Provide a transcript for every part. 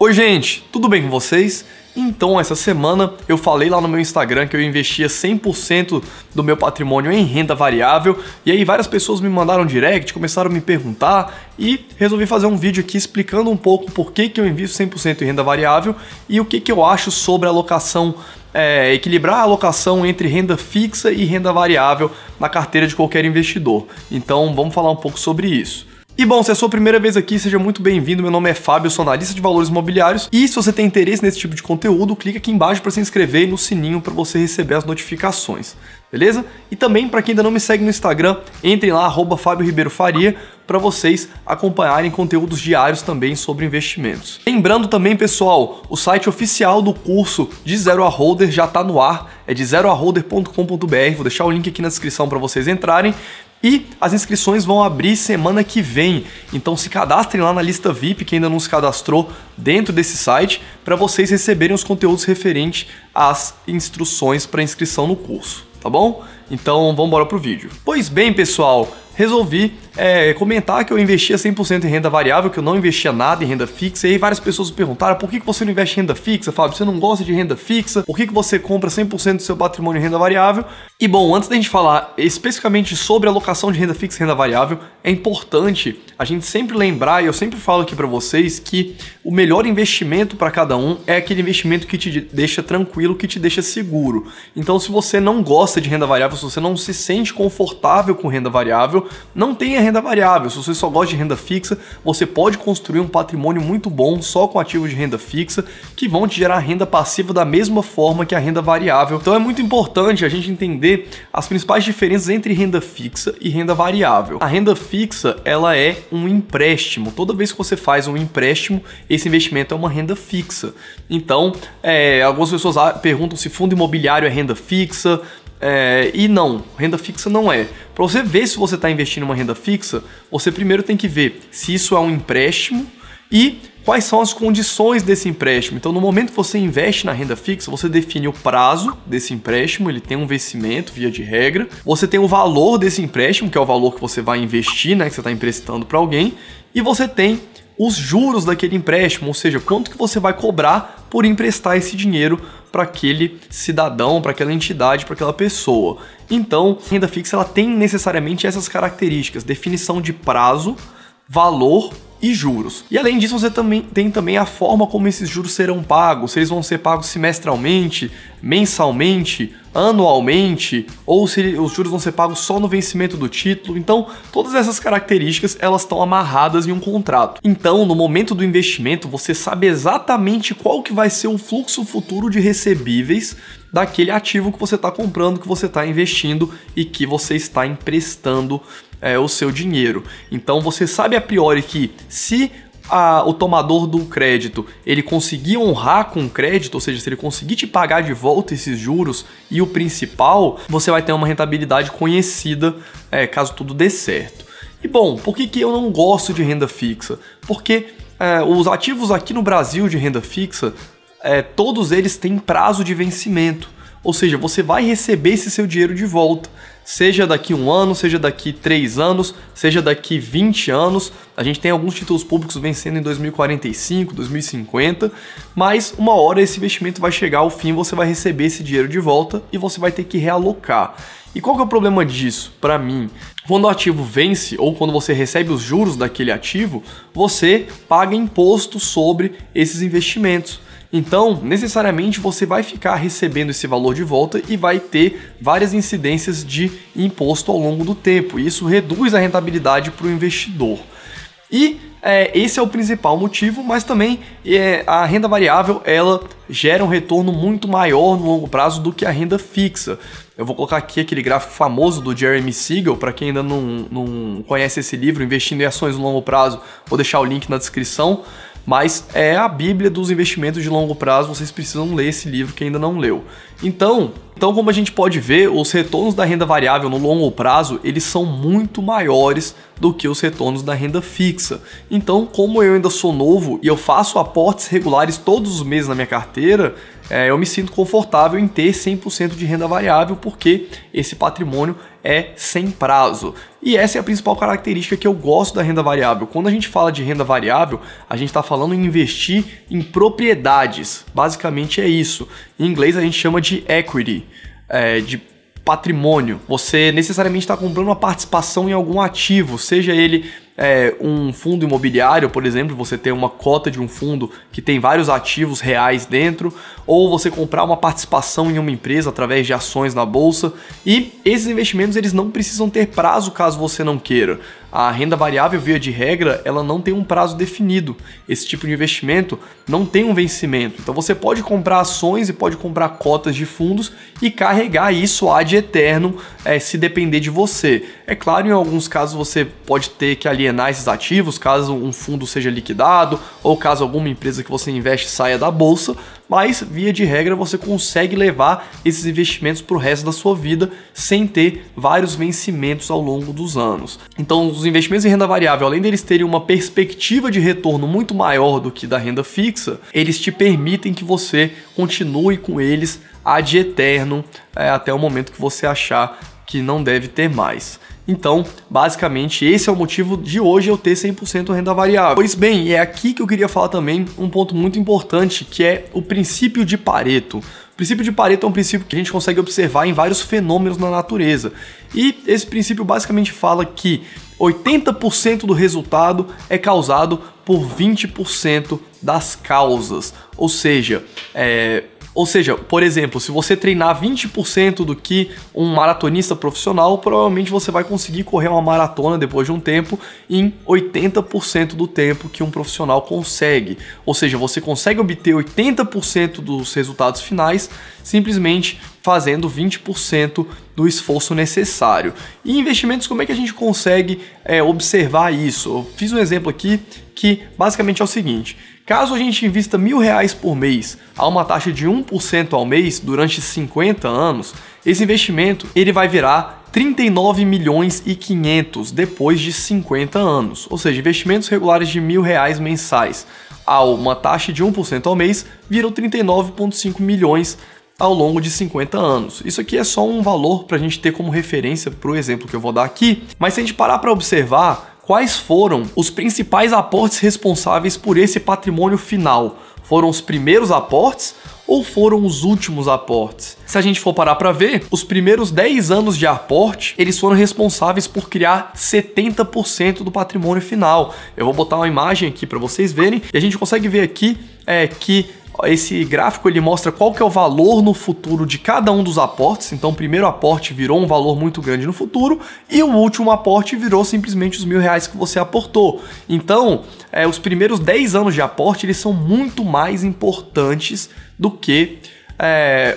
Oi gente, tudo bem com vocês? Então essa semana eu falei lá no meu Instagram que eu investia 100% do meu patrimônio em renda variável e aí várias pessoas me mandaram direct, começaram a me perguntar e resolvi fazer um vídeo aqui explicando um pouco por que eu invisto 100% em renda variável e o que eu acho sobre a alocação, equilibrar a alocação entre renda fixa e renda variável na carteira de qualquer investidor. Então vamos falar um pouco sobre isso. E bom, se é a sua primeira vez aqui, seja muito bem-vindo. Meu nome é Fábio, eu sou analista de valores imobiliários. E se você tem interesse nesse tipo de conteúdo, clica aqui embaixo para se inscrever e no sininho para você receber as notificações, beleza? E também, para quem ainda não me segue no Instagram, entrem lá, @FábioRibeiroFaria, para vocês acompanharem conteúdos diários também sobre investimentos. Lembrando também, pessoal, o site oficial do curso de Zero a Holder já está no ar, é de zeroaholder.com.br, vou deixar o link aqui na descrição para vocês entrarem. E as inscrições vão abrir semana que vem, então se cadastrem lá na lista VIP, que ainda não se cadastrou dentro desse site, para vocês receberem os conteúdos referentes às instruções para inscrição no curso, tá bom? Então vamos embora pro vídeo. Pois bem, pessoal, resolvi comentar que eu investia 100% em renda variável, que eu não investia nada em renda fixa, e aí várias pessoas me perguntaram por que você não investe em renda fixa, Fábio? Você não gosta de renda fixa? Por que você compra 100% do seu patrimônio em renda variável? E bom, antes da gente falar especificamente sobre a alocação de renda fixa e renda variável, é importante a gente sempre lembrar, e eu sempre falo aqui para vocês, que o melhor investimento para cada um é aquele investimento que te deixa tranquilo, que te deixa seguro. Então, se você não gosta de renda variável, se você não se sente confortável com renda variável, não tenha renda variável. Se você só gosta de renda fixa, você pode construir um patrimônio muito bom só com ativos de renda fixa que vão te gerar renda passiva da mesma forma que a renda variável. Então é muito importante a gente entender as principais diferenças entre renda fixa e renda variável. A renda fixa, ela é um empréstimo. Toda vez que você faz um empréstimo, esse investimento é uma renda fixa. Então, algumas pessoas perguntam se fundo imobiliário é renda fixa. E não, renda fixa não é. Para você ver se você está investindo em uma renda fixa, você primeiro tem que ver se isso é um empréstimo e quais são as condições desse empréstimo. Então, no momento que você investe na renda fixa, você define o prazo desse empréstimo, ele tem um vencimento, via de regra. Você tem o valor desse empréstimo, que é o valor que você vai investir, né, que você está emprestando para alguém. E você tem os juros daquele empréstimo, ou seja, quanto que você vai cobrar por emprestar esse dinheiro para aquele cidadão, para aquela entidade, para aquela pessoa. Então, a renda fixa ela tem necessariamente essas características: definição de prazo, valor e juros. E além disso, você tem também a forma como esses juros serão pagos, se eles vão ser pagos semestralmente, mensalmente, anualmente, ou se os juros vão ser pagos só no vencimento do título. Então, todas essas características, elas estão amarradas em um contrato. Então, no momento do investimento, você sabe exatamente qual que vai ser o fluxo futuro de recebíveis daquele ativo que você está comprando, que você está investindo e que você está emprestando o seu dinheiro. Então você sabe a priori que se o tomador do crédito ele conseguir honrar com o crédito, ou seja, se ele conseguir te pagar de volta esses juros e o principal, você vai ter uma rentabilidade conhecida caso tudo dê certo. E bom, por que eu não gosto de renda fixa? Porque os ativos aqui no Brasil de renda fixa, todos eles têm prazo de vencimento. Ou seja, você vai receber esse seu dinheiro de volta, seja daqui 1 ano, seja daqui 3 anos, seja daqui 20 anos. A gente tem alguns títulos públicos vencendo em 2045, 2050, mas uma hora esse investimento vai chegar ao fim, você vai receber esse dinheiro de volta e você vai ter que realocar. E qual que é o problema disso? Para mim, quando o ativo vence ou quando você recebe os juros daquele ativo, você paga imposto sobre esses investimentos. Então, necessariamente, você vai ficar recebendo esse valor de volta e vai ter várias incidências de imposto ao longo do tempo. E isso reduz a rentabilidade para o investidor. E esse é o principal motivo, mas também a renda variável ela gera um retorno muito maior no longo prazo do que a renda fixa. Eu vou colocar aqui aquele gráfico famoso do Jeremy Siegel, para quem ainda não conhece esse livro, Investindo em Ações no Longo Prazo, vou deixar o link na descrição. Mas é a bíblia dos investimentos de longo prazo, vocês precisam ler esse livro que ainda não leu. Então, como a gente pode ver, os retornos da renda variável no longo prazo, eles são muito maiores do que os retornos da renda fixa. Então, como eu ainda sou novo e eu faço aportes regulares todos os meses na minha carteira, eu me sinto confortável em ter 100% de renda variável, porque esse patrimônio é sem prazo. E essa é a principal característica que eu gosto da renda variável. Quando a gente fala de renda variável, a gente está falando em investir em propriedades. Basicamente é isso. Em inglês a gente chama de equity, de patrimônio. Você necessariamente está comprando uma participação em algum ativo, seja ele um fundo imobiliário, por exemplo, você tem uma cota de um fundo que tem vários ativos reais dentro, ou você comprar uma participação em uma empresa através de ações na bolsa. E esses investimentos eles não precisam ter prazo caso você não queira. A renda variável, via de regra, ela não tem um prazo definido. Esse tipo de investimento não tem um vencimento. Então você pode comprar ações e pode comprar cotas de fundos e carregar isso ad eterno, se depender de você. É claro, em alguns casos você pode ter que alienar esses ativos, caso um fundo seja liquidado ou caso alguma empresa que você investe saia da bolsa, mas via de regra você consegue levar esses investimentos para o resto da sua vida sem ter vários vencimentos ao longo dos anos. Então os investimentos em renda variável, além deles terem uma perspectiva de retorno muito maior do que da renda fixa, eles te permitem que você continue com eles ad eterno, até o momento que você achar que não deve ter mais. Então, basicamente, esse é o motivo de hoje eu ter 100% renda variável. Pois bem, é aqui que eu queria falar também um ponto muito importante, que é o princípio de Pareto. O princípio de Pareto é um princípio que a gente consegue observar em vários fenômenos na natureza. E esse princípio basicamente fala que 80% do resultado é causado por 20% das causas. Ou seja, por exemplo, se você treinar 20% do que um maratonista profissional, provavelmente você vai conseguir correr uma maratona depois de um tempo em 80% do tempo que um profissional consegue. Ou seja, você consegue obter 80% dos resultados finais simplesmente fazendo 20% do esforço necessário. E investimentos, como é que a gente consegue observar isso? Eu fiz um exemplo aqui que basicamente é o seguinte: caso a gente invista R$1.000 por mês a uma taxa de 1% ao mês durante 50 anos, esse investimento ele vai virar 39 milhões e 500 depois de 50 anos. Ou seja, investimentos regulares de R$1.000 mensais a uma taxa de 1% ao mês viram 39,5 milhões ao longo de 50 anos. Isso aqui é só um valor para a gente ter como referência para o exemplo que eu vou dar aqui, mas se a gente parar para observar quais foram os principais aportes responsáveis por esse patrimônio final, foram os primeiros aportes ou foram os últimos aportes? Se a gente for parar para ver, os primeiros 10 anos de aporte, eles foram responsáveis por criar 70% do patrimônio final. Eu vou botar uma imagem aqui para vocês verem e a gente consegue ver aqui que esse gráfico ele mostra qual que é o valor no futuro de cada um dos aportes. Então o primeiro aporte virou um valor muito grande no futuro e o último aporte virou simplesmente os R$1.000 que você aportou. Então os primeiros 10 anos de aporte eles são muito mais importantes do que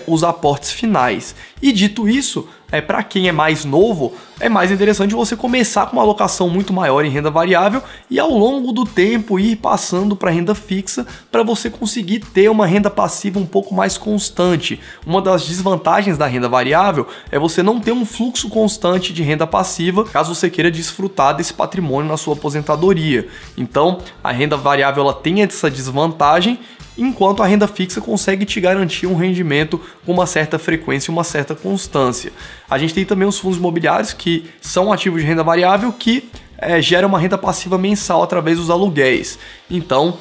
os aportes finais. E dito isso, para quem é mais novo, é mais interessante você começar com uma alocação muito maior em renda variável e ao longo do tempo ir passando para renda fixa para você conseguir ter uma renda passiva um pouco mais constante. Uma das desvantagens da renda variável é você não ter um fluxo constante de renda passiva caso você queira desfrutar desse patrimônio na sua aposentadoria. Então, a renda variável ela tem essa desvantagem, enquanto a renda fixa consegue te garantir um rendimento com uma certa frequência e uma certa constância. A gente tem também os fundos imobiliários, que são ativos de renda variável, que geram uma renda passiva mensal através dos aluguéis. Então,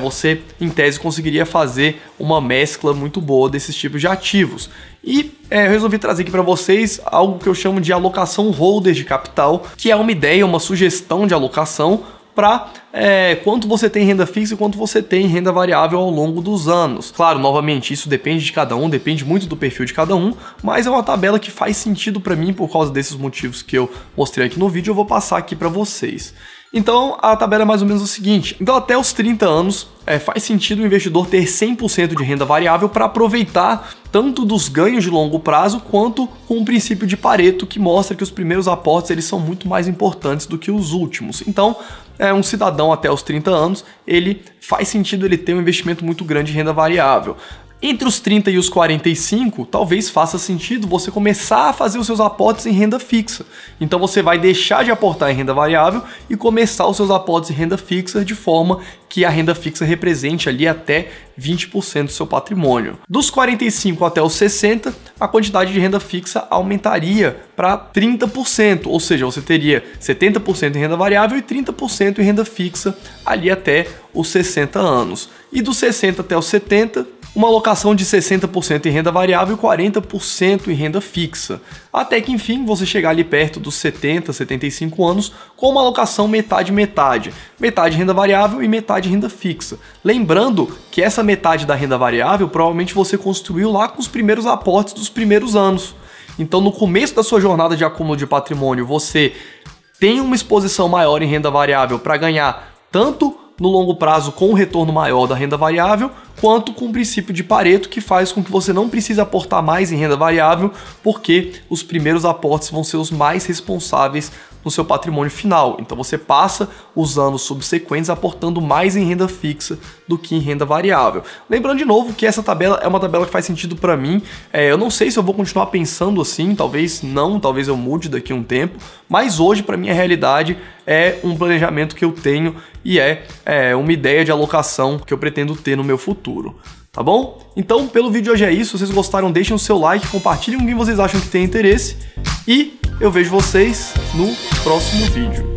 você, em tese, conseguiria fazer uma mescla muito boa desses tipos de ativos. E eu resolvi trazer aqui para vocês algo que eu chamo de alocação holder de capital, que é uma ideia, uma sugestão de alocação para quanto você tem em renda fixa e quanto você tem em renda variável ao longo dos anos. Claro, novamente, isso depende de cada um, depende muito do perfil de cada um, mas é uma tabela que faz sentido para mim por causa desses motivos que eu mostrei aqui no vídeo, eu vou passar aqui para vocês. Então, a tabela é mais ou menos o seguinte: então até os 30 anos faz sentido o investidor ter 100% de renda variável para aproveitar tanto dos ganhos de longo prazo quanto com o princípio de Pareto, que mostra que os primeiros aportes eles são muito mais importantes do que os últimos. Então, um cidadão até os 30 anos, ele faz sentido ele ter um investimento muito grande em renda variável. Entre os 30 e os 45, talvez faça sentido você começar a fazer os seus aportes em renda fixa. Então você vai deixar de aportar em renda variável e começar os seus aportes em renda fixa de forma que a renda fixa represente ali até 20% do seu patrimônio. Dos 45 até os 60, a quantidade de renda fixa aumentaria para 30%, ou seja, você teria 70% em renda variável e 30% em renda fixa ali até os 60 anos. E dos 60 até os 70, uma alocação de 60% em renda variável e 40% em renda fixa. Até que, enfim, você chegar ali perto dos 70, 75 anos com uma alocação metade-metade. Metade renda variável e metade renda fixa. Lembrando que essa metade da renda variável provavelmente você construiu lá com os primeiros aportes dos primeiros anos. Então, no começo da sua jornada de acúmulo de patrimônio, você tem uma exposição maior em renda variável para ganhar tanto no longo prazo com um retorno maior da renda variável, quanto com o princípio de Pareto, que faz com que você não precise aportar mais em renda variável, porque os primeiros aportes vão ser os mais responsáveis no seu patrimônio final. Então você passa os anos subsequentes aportando mais em renda fixa do que em renda variável. Lembrando de novo que essa tabela é uma tabela que faz sentido para mim. Eu não sei se eu vou continuar pensando assim, talvez não, talvez eu mude daqui a um tempo, mas hoje para mim a realidade é um planejamento que eu tenho e é uma ideia de alocação que eu pretendo ter no meu futuro. Tá bom? Então, pelo vídeo de hoje é isso. Se vocês gostaram, deixem o seu like, compartilhem com quem vocês acham que tem interesse e eu vejo vocês no próximo vídeo.